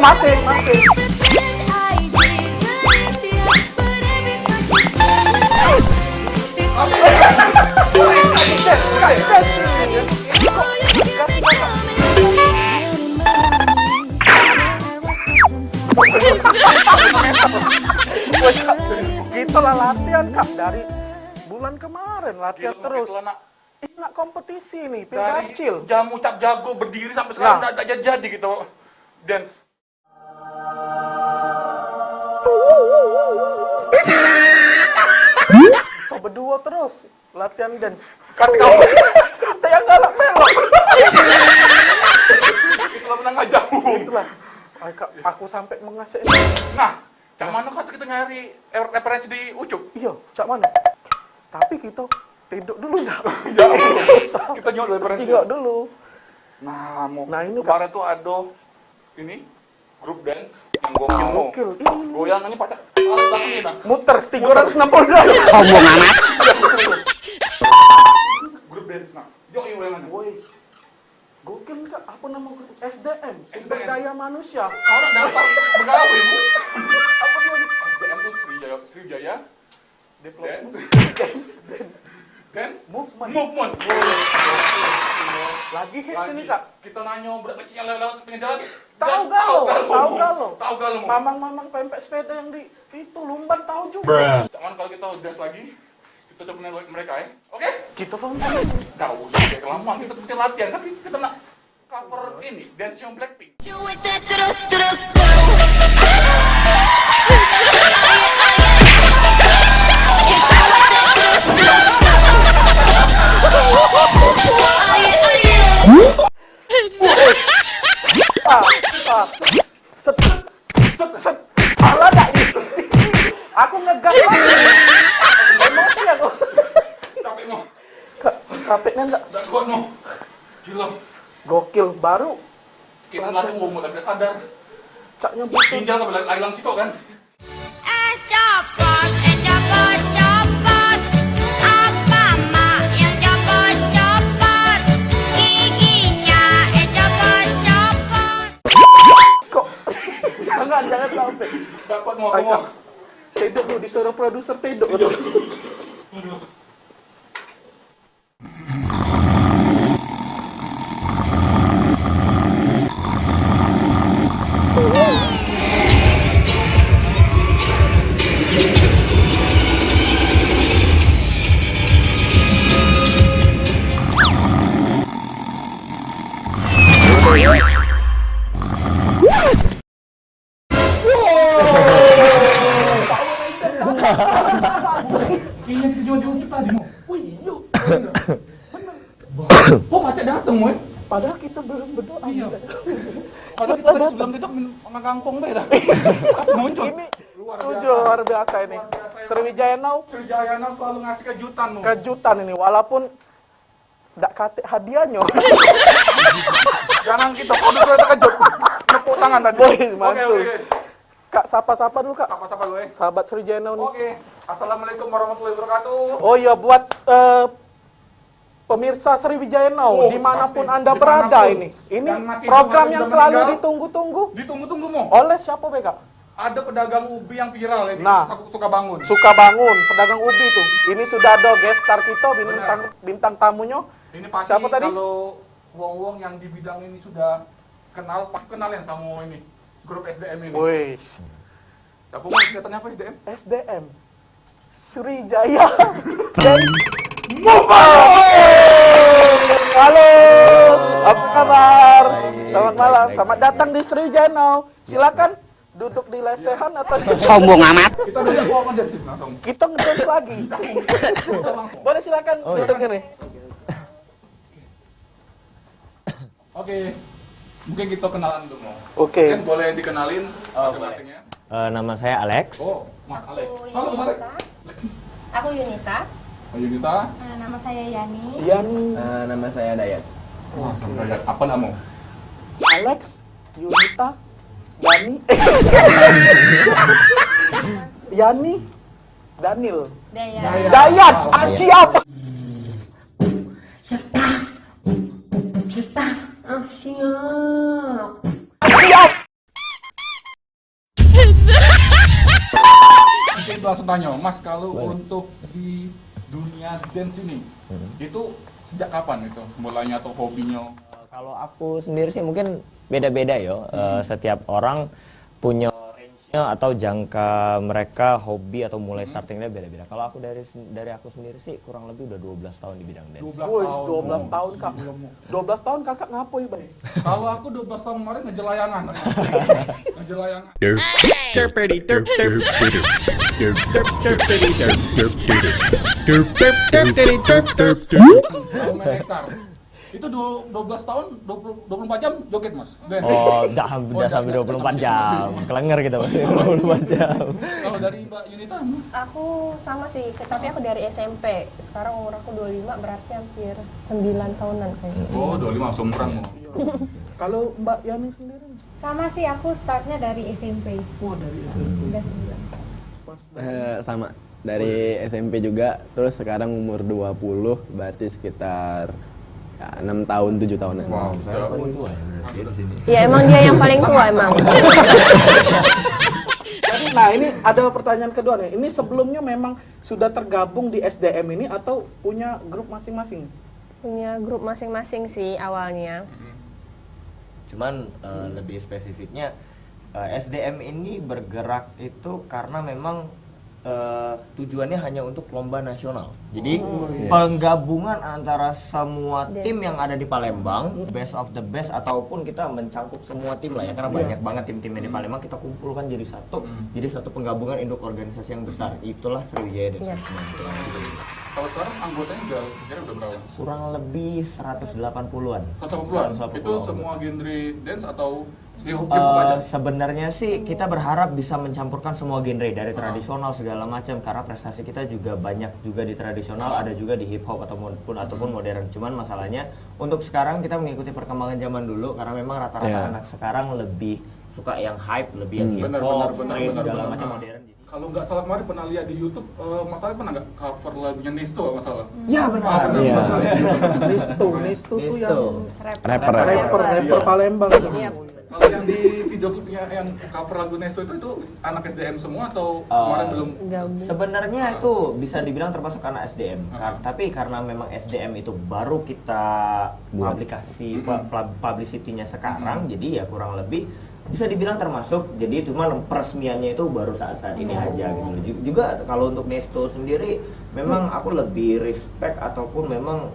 masih. Kita lah latihan Kak dari bulan kemarin latihan terus. Ini nak kompetisi nih, Dari kecil. jamu cap jago berdiri sampai sekarang udah jadi gitu dance. Kau berdua terus latihan dance. Kan kamu Yang galak melok. kalau menang aja. Itulah. Aku sampai mengasih. Nah, cak mana kata kita nyari referensi di Ucup? Iya, cak mana? Tapi kita tidur dulu dah. Ya, kita nyok referensi. Tidur dulu. Nah, ini kemarin tuh ada ini grup dance yang gokil. Goyangannya pada belakangnya nah. Muter 360 derajat. Sombong amat. Grup dance nah. Yo goyangannya. Woi. Gokil Kak, apa nama grup SDM? Sumber daya manusia. Orang daftar begawe ibu. Apa dia? SDM tuh Sriwijaya Dance Movement. Lagi hits ini Kak. Kita nanya budak kecil yang lewat tengah jalan. Tahu galau. Lu. Mamang pempek sepeda yang di itu Lumban tahu juga. Cuman kalau kita dance lagi, kita coba nanya mereka ya. Oke? Kita paham. Tahu sudah kelamaan kita mesti latihan tapi kita nak cover ini dance yang Blackpink. Set. Salah dah itu. Aku ngegas lagi. Emosi aku. Capek mau. Capeknya enggak. Enggak kuat mau. Gila. Gokil baru. Kita latih mau tapi tidak sadar. Caknya butuh. Ginjal ke belakang hilang sih kok kan. Copot. Apa mak yang copot? Giginya copot. Kok. Jangan sampai. Dapat mau Ayo, mau. Tidur dulu disuruh produser tidur dulu. Ini yang kita jual di Ucup tadi mau. Wih, iya. Oh, macet datang mau. Padahal kita belum berdoa. Iya. Padahal kita tadi sebelum itu makan kangkung deh dah. Muncul. Ini luar biasa ini. Sriwijaya Now Sriwijaya Now selalu ngasih kejutan mau. kejutan ini walaupun nggak kate hadiahnya. Jangan kita produser terkejut. Tepuk tangan tadi. Boleh, mantul. Oke. Kak, sapa-sapa dulu Kak. Sapa-sapa lu Sahabat Sriwijaya Now nih. Oke. Assalamualaikum warahmatullahi wabarakatuh. Oh iya, buat pemirsa Sriwijaya Now, dimanapun pasti. Anda berada Dimanapun. ini Dan masih program hidup yang atau selalu meninggal. ditunggu-tunggu Ditunggu-tunggu mau. oleh siapa Beka? Ada pedagang ubi yang viral ini. Nah. Aku suka bangun. Suka bangun, pedagang ubi tuh. Ini sudah ada guest star kita, bintang tamunya. Ini pasti Siapa tadi? kalau wong-wong yang di bidang ini sudah kenal, pasti kenal yang sama ini. Grup SDM ini. Wih, Tapi mau kelihatannya apa SDM? SDM Sriwijaya Dance Movement. Halo, apa kabar? Selamat malam, selamat datang di Sriwijaya Now. Silakan duduk di lesehan atau di... Sombong amat. Kita udah bawa aja sih langsung. Kita ngedance lagi. Boleh silakan duduk ini. Oke. Mungkin kita kenalan dulu. Oke. Mungkin boleh dikenalin masing-masingnya. Nama saya Alex. Oh, Mas Alex. Aku Halo Mas Alex. Yunita. Aku Yunita. Oh, Yunita. Nama saya Yani. Yan, Nama saya Dayat. Wah, apa namamu? Alex, Yunita, Yani, Yani, Daniel, Daya. Dayat, siap. Siap. langsung tanya, Mas, kalau untuk di dunia dance ini, itu sejak kapan itu mulainya atau hobinya? Kalau aku sendiri sih mungkin beda-beda yo. Setiap orang punya range-nya atau jangka mereka hobi atau mulai startingnya beda-beda. Kalau aku dari aku sendiri sih kurang lebih udah 12 tahun di bidang dance. 12 tahun Kak. 12 tahun Kakak ngapain, Bang? Kalau aku 12 tahun kemarin ngejelayangan. Ngejelayangan. Kalau main hektar. Itu 12 tahun, 24 jam joget, Mas. Dance. Oh, udah sampai 24 jam. Kelenger kita Mas, 24 jam. Kalau dari Mbak Yunita, Aku sama sih, tapi aku dari SMP. Sekarang umur aku 25, berarti hampir 9 tahunan kayaknya. oh 25 seumuran mau. Kalau Mbak Yani sendiri? Sama sih, aku startnya dari SMP. Wah, dari SMP. Udah 9. Pas Sama dari SMP juga, terus sekarang umur 20, berarti sekitar 6 tahun, 7 tahunan. Wow, Saya paling tua ya berarti di sini. Ya emang dia yang paling tua emang. Jadi, nah ini ada pertanyaan kedua nih. Ini sebelumnya memang sudah tergabung di SDM ini atau punya grup masing-masing? Punya grup masing-masing sih awalnya. Cuman lebih spesifiknya SDM ini bergerak itu karena memang tujuannya hanya untuk lomba nasional. Jadi penggabungan antara semua tim yang ada di Palembang, best of the best, ataupun kita mencangkup semua tim lah ya, karena banyak banget tim-timnya di Palembang, kita kumpulkan jadi satu, jadi satu penggabungan induk organisasi yang besar. Itulah Sriwijaya Dance Movement. Kalau sekarang anggotanya kira-kira udah berapa? Kurang lebih 180-an. 180-an. 180-an. Itu semua genre dance atau hip-hop aja? Sebenarnya sih kita berharap bisa mencampurkan semua genre dari tradisional segala macam, karena prestasi kita juga banyak juga di tradisional, ada juga di hip hop ataupun modern. Cuman masalahnya untuk sekarang kita mengikuti perkembangan zaman dulu, karena memang rata-rata anak sekarang lebih suka yang hype, lebih yang hip hop, street segala macam modern. Kalau nggak salah kemarin pernah lihat di YouTube, masalahnya pernah nggak cover lagunya Nesto kalau nggak salah? Ya benar. Iya. Nesto tuh yang Rapper. rapper Palembang. Iya. Kalau yang di video klipnya yang cover lagu Nesto itu anak SDM semua atau kemarin belum? Sebenarnya itu bisa dibilang termasuk karena SDM. Tapi karena memang SDM itu baru kita publicity-nya sekarang, jadi ya kurang lebih bisa dibilang termasuk. Jadi cuma peresmiannya itu baru saat-saat ini aja gitu. Juga kalau untuk Nesto sendiri memang aku lebih respect ataupun memang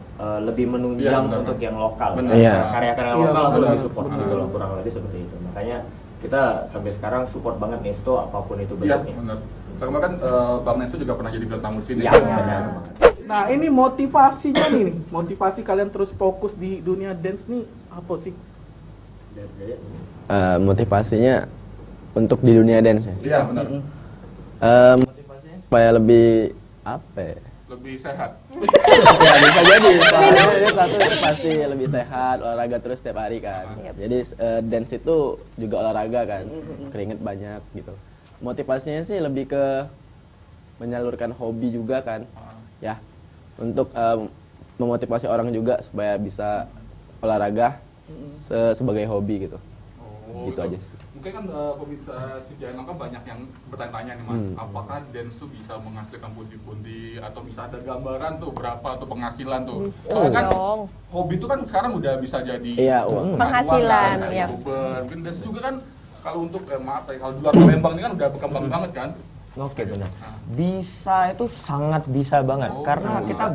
lebih menunjang untuk yang lokal. Iya. Karya-karya lokal aku lebih support gitu loh, kurang lebih seperti itu. Makanya kita sampai sekarang support banget Nesto apapun itu Iya, bentuknya. benar. Karena kan Bang Nesto juga pernah jadi bintang tamu sini. Iya, benar. Nah ini motivasinya nih, motivasi kalian terus fokus di dunia dance nih apa sih? Motivasinya untuk di dunia dance ya. Iya, benar. Motivasinya supaya lebih apa ya? Lebih sehat. Ya bisa jadi. Soalnya satu pasti lebih sehat, olahraga terus setiap hari kan. Jadi dance itu juga olahraga kan, keringet banyak gitu. Motivasinya sih lebih ke menyalurkan hobi juga kan, ya. Untuk memotivasi orang juga supaya bisa olahraga sebagai hobi gitu. Gitu aja sih. Mungkin kan pemirsa Sriwijaya kan banyak yang bertanya-tanya nih Mas, apakah dance tuh bisa menghasilkan pundi-pundi atau bisa ada gambaran tuh berapa tuh penghasilan tuh? Soalnya kan dong. hobi itu kan sekarang udah bisa jadi Uang. Penghasilan, kan, ya. YouTuber. Mungkin dance juga kan kalau untuk maaf ya, kalau di luar Palembang ini kan udah berkembang banget kan? Oke, benar. Bisa itu sangat bisa banget, karena bisa. kita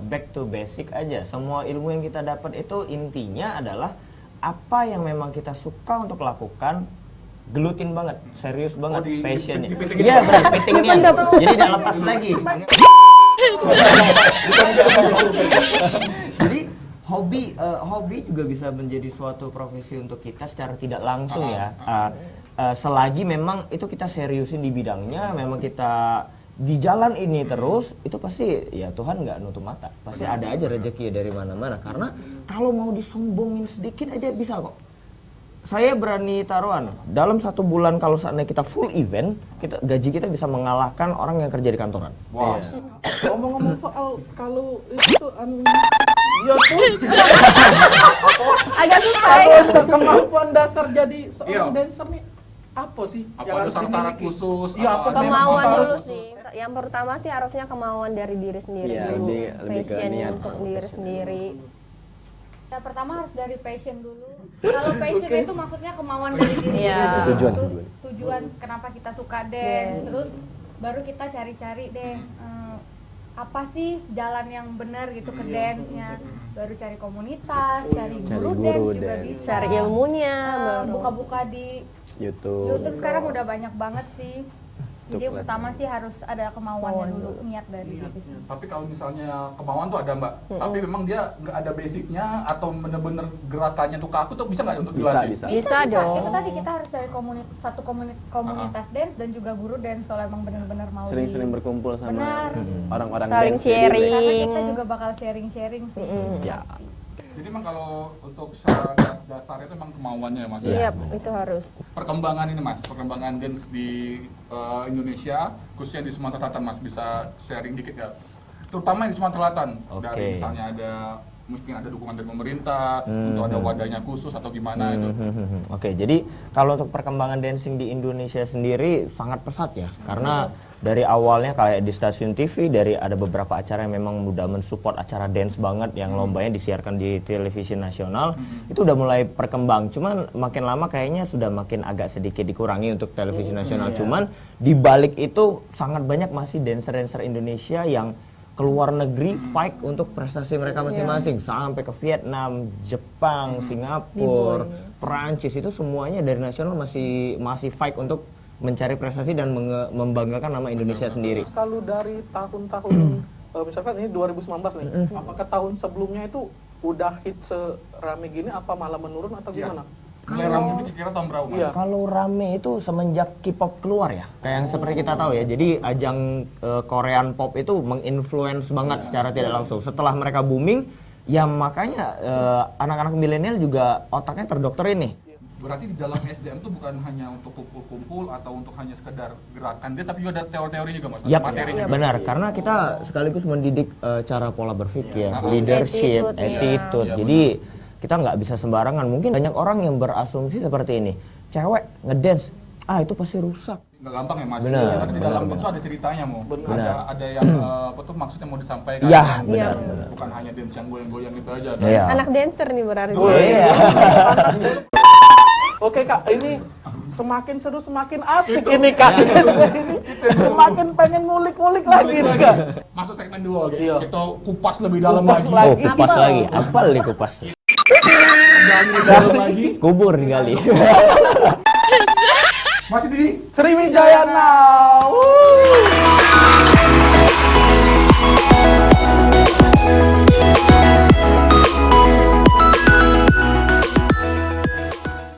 back to basic aja. Semua ilmu yang kita dapat itu intinya adalah apa yang memang kita suka untuk lakukan, gelutin banget, serius banget, passionnya. Iya, benar, pitingnya. Jadi tidak lepas lagi. Jadi hobi juga bisa menjadi suatu profesi untuk kita secara tidak langsung ya. Selagi memang itu kita seriusin di bidangnya, memang kita di jalan ini terus, itu pasti ya Tuhan nggak nutup mata, pasti ada aja rezeki dari mana-mana. Karena kalau mau disombongin sedikit aja bisa kok. Saya berani taruhan dalam 1 bulan kalau seandainya kita full event, gaji kita bisa mengalahkan orang yang kerja di kantoran. Wow. Ngomong-ngomong soal kalau itu ya tuh Agak susah kalau ya. untuk kemampuan dasar jadi seorang dancer nih apa sih Apa yang ada harus syarat-syarat dimiliki? khusus? Iya, atau apa ada Kemauan apa dulu khusus? sih. Yang pertama sih harusnya kemauan dari diri sendiri Iya, dulu. lebih ke Passion niat. untuk diri sendiri. Yang pertama harus dari passion dulu. Kalau passion itu maksudnya kemauan dari diri Iya. kita. Tujuan, Itu tujuan. tujuan kenapa kita suka dance. Dance. Terus baru kita cari-cari deh apa sih jalan yang benar gitu ke dance-nya. Baru cari komunitas, cari guru guru dance juga dance. bisa. Cari ilmunya, baru. Buka-buka di YouTube. YouTube sekarang udah banyak banget sih. Jadi yang Untuk pertama sih harus ada kemauannya Kemauan dulu, dulu. niat dari diri sendiri. Tapi kalau misalnya kemauan tuh ada mbak, tapi memang dia nggak ada basicnya atau bener-bener gerakannya tuh kaku tuh bisa nggak untuk Bisa, dilatih? bisa. Bisa dong. Itu tadi kita harus cari komunitas dance dan juga guru dance kalau emang benar-benar mau Sering-sering berkumpul sama Benar. orang-orang Saling dance, jadi sharing. Karena kita juga bakal sharing-sharing sih. Ya. Jadi memang kalau untuk syarat dasar itu memang kemauannya ya mas. Iya, itu harus. Perkembangan ini mas, perkembangan dance di Indonesia, khususnya di Sumatera Selatan mas, bisa sharing dikit ya? Terutama yang di Sumatera Selatan, Oke. dari misalnya ada mungkin ada dukungan dari pemerintah, untuk ada wadahnya khusus atau gimana itu. Oke, jadi kalau untuk perkembangan dancing di Indonesia sendiri sangat pesat ya, karena dari awalnya kayak di stasiun TV, dari ada beberapa acara yang memang udah mensupport acara dance banget yang lombanya disiarkan di televisi nasional, itu udah mulai berkembang. Cuman makin lama kayaknya sudah makin agak sedikit dikurangi untuk televisi nasional. Cuman di balik itu sangat banyak masih dancer-dancer Indonesia yang keluar negeri fight untuk prestasi mereka masing-masing, sampai ke Vietnam, Jepang, Singapura, Perancis, itu semuanya dari nasional masih fight untuk mencari prestasi dan membanggakan nama Indonesia sendiri. Kalau dari tahun-tahun misalkan ini 2019 nih, apakah tahun sebelumnya itu udah hit serame gini apa malah menurun atau Iya. gimana? Mulai rame itu kira tahun berapa mas? Iya. Kalau rame itu semenjak K-pop keluar ya, kayak yang seperti kita tahu ya. Jadi ajang Korean pop itu menginfluence banget secara tidak langsung. Setelah mereka booming, ya makanya anak-anak milenial juga otaknya terdokterin nih. Berarti di dalam SDM itu bukan hanya untuk kumpul-kumpul atau untuk hanya sekedar gerakan dia, tapi juga ada teori-teori juga mas, Yap, materi juga. benar. Karena kita sekaligus mendidik cara pola berpikir, Iya. leadership, Attitude, ya. attitude. Iya, Jadi kita nggak bisa sembarangan. Mungkin banyak orang yang berasumsi seperti ini, cewek ngedance, itu pasti rusak. Nggak gampang ya mas. Benar, Karena di dalam benar, dance ada ceritanya mau. Benar. Ada yang apa tuh maksudnya mau disampaikan. Iya, kan? benar, Bukan hanya dance yang goyang-goyang itu aja. kan? Iya. Anak dancer nih berarti. Oh, iya. Oke kak, ini semakin seru semakin asik ini kak. Ini semakin pengen ngulik-ngulik lagi nih kak. Masuk segmen 2, Iya. kita kupas lebih dalam Kupas lagi. lagi. Oh, kupas lagi. Apal nih kupas. Gali lebih dalam lagi. Kubur digali. Masih di Sriwijaya Now.